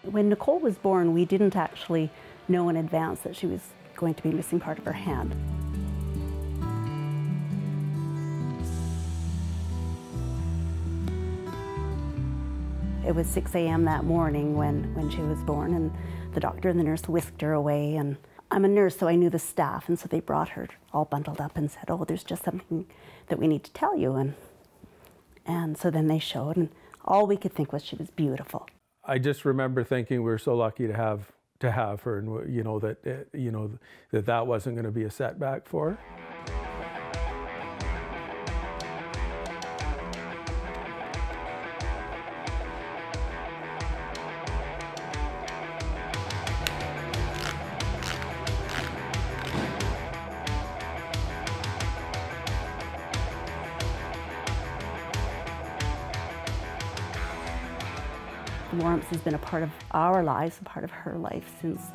When Nicole was born, we didn't actually know in advance that she was going to be missing part of her hand. It was 6 a.m. that morning when she was born, and the doctor and the nurse whisked her away. And I'm a nurse, so I knew the staff, and so they brought her all bundled up and said, "Oh, there's just something that we need to tell you." And so then they showed, and all we could think was she was beautiful. I just remember thinking we were so lucky to have her, and that wasn't going to be a setback for her. Lawrence has been a part of our lives, a part of her life since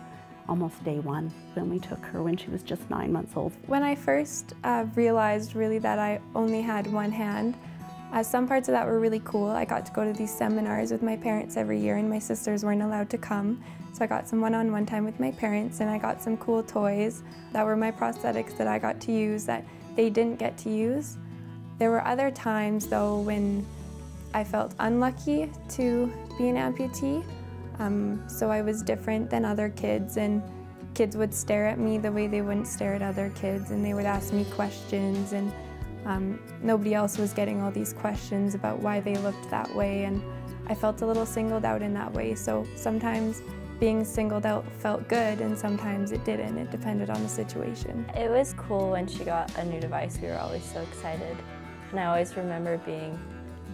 almost day one, when we took her when she was just 9 months old. When I first realized really that I only had one hand, some parts of that were really cool. I got to go to these seminars with my parents every year, and my sisters weren't allowed to come. So I got some one-on-one time with my parents, and I got some cool toys that were my prosthetics that I got to use that they didn't get to use. There were other times though when I felt unlucky to be an amputee. So I was different than other kids, and kids would stare at me the way they wouldn't stare at other kids, and they would ask me questions, and nobody else was getting all these questions about why they looked that way, and I felt a little singled out in that way. So sometimes being singled out felt good, and sometimes it didn't. It depended on the situation. It was cool when she got a new device. We were always so excited, and I always remember being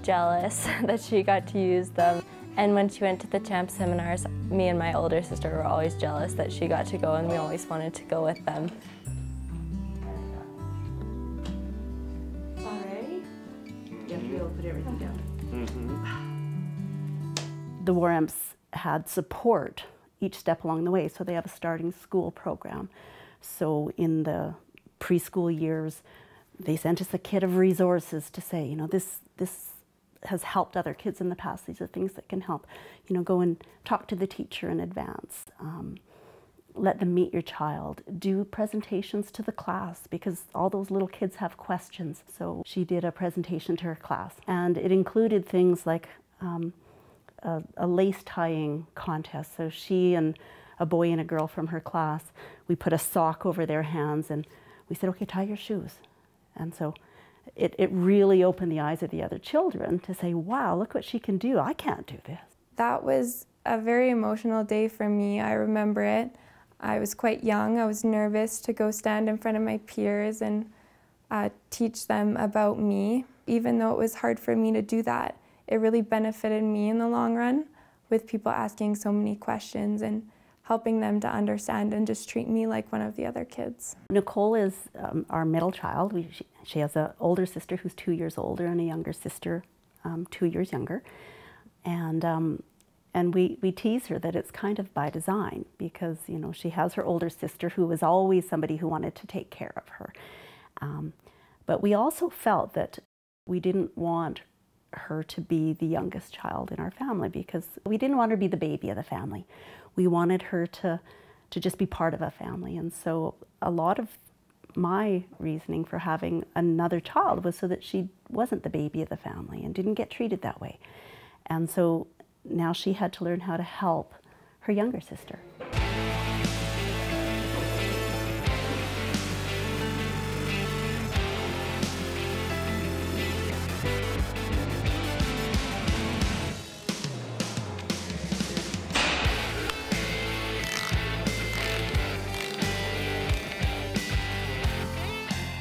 jealous that she got to use them. And when she went to the CHAMP seminars, me and my older sister were always jealous that she got to go, and we always wanted to go with them. All ready? You have to be able to put everything down. The Warhamps had support each step along the way, so they have a starting school program. So in the preschool years, they sent us a kit of resources to say, this has helped other kids in the past. These are things that can help. Go and talk to the teacher in advance. Let them meet your child. Do presentations to the class, because all those little kids have questions. So she did a presentation to her class, and it included things like a lace tying contest. So she and a boy and a girl from her class, we put a sock over their hands, and we said, "Okay, tie your shoes." And so it really opened the eyes of the other children to say, wow, look what she can do. I can't do this. That was a very emotional day for me. I remember it. I was quite young. I was nervous to go stand in front of my peers and teach them about me. Even though it was hard for me to do that, it really benefited me in the long run, with people asking so many questions and helping them to understand and just treat me like one of the other kids. Nicole is our middle child. She has an older sister who's 2 years older and a younger sister 2 years younger. And we tease her that it's kind of by design, because she has her older sister who was always somebody who wanted to take care of her. But we also felt that we didn't want her to be the youngest child in our family, because we didn't want her to be the baby of the family. We wanted her to just be part of a family. And so a lot of my reasoning for having another child was so that she wasn't the baby of the family and didn't get treated that way. And so now she had to learn how to help her younger sister.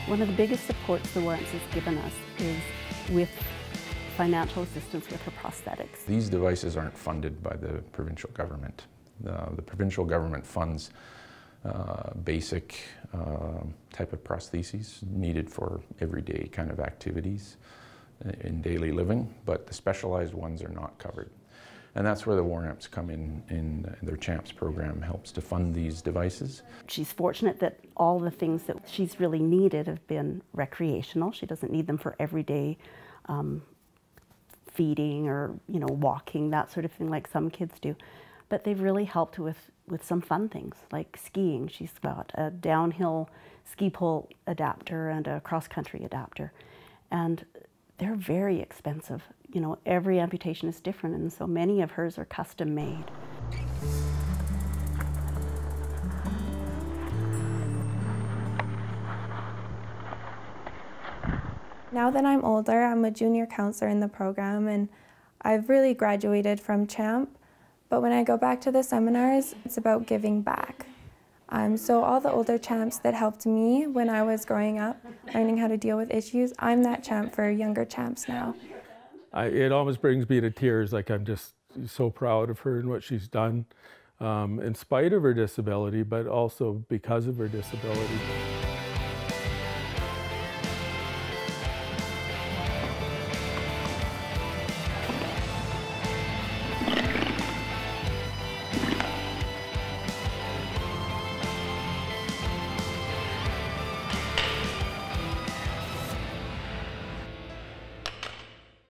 One of the biggest supports the Warhamps has given us is with financial assistance with her prosthetics. These devices aren't funded by the provincial government. The provincial government funds basic type of prostheses needed for everyday kind of activities in daily living, but the specialized ones are not covered. And that's where the Warhamps come in their CHAMPS program, helps to fund these devices. She's fortunate that all the things that she's really needed have been recreational. She doesn't need them for everyday feeding or walking, that sort of thing like some kids do. but they've really helped with some fun things like skiing. She's got a downhill ski pole adapter and a cross-country adapter, and they're very expensive. You know, every amputation is different, and so many of hers are custom made. Now that I'm older, I'm a junior counselor in the program, and I've really graduated from CHAMP, but when I go back to the seminars, it's about giving back. So all the older CHAMPs that helped me when I was growing up, learning how to deal with issues, I'm that CHAMP for younger CHAMPs now. It almost brings me to tears. Like, I'm just so proud of her and what she's done, in spite of her disability, but also because of her disability.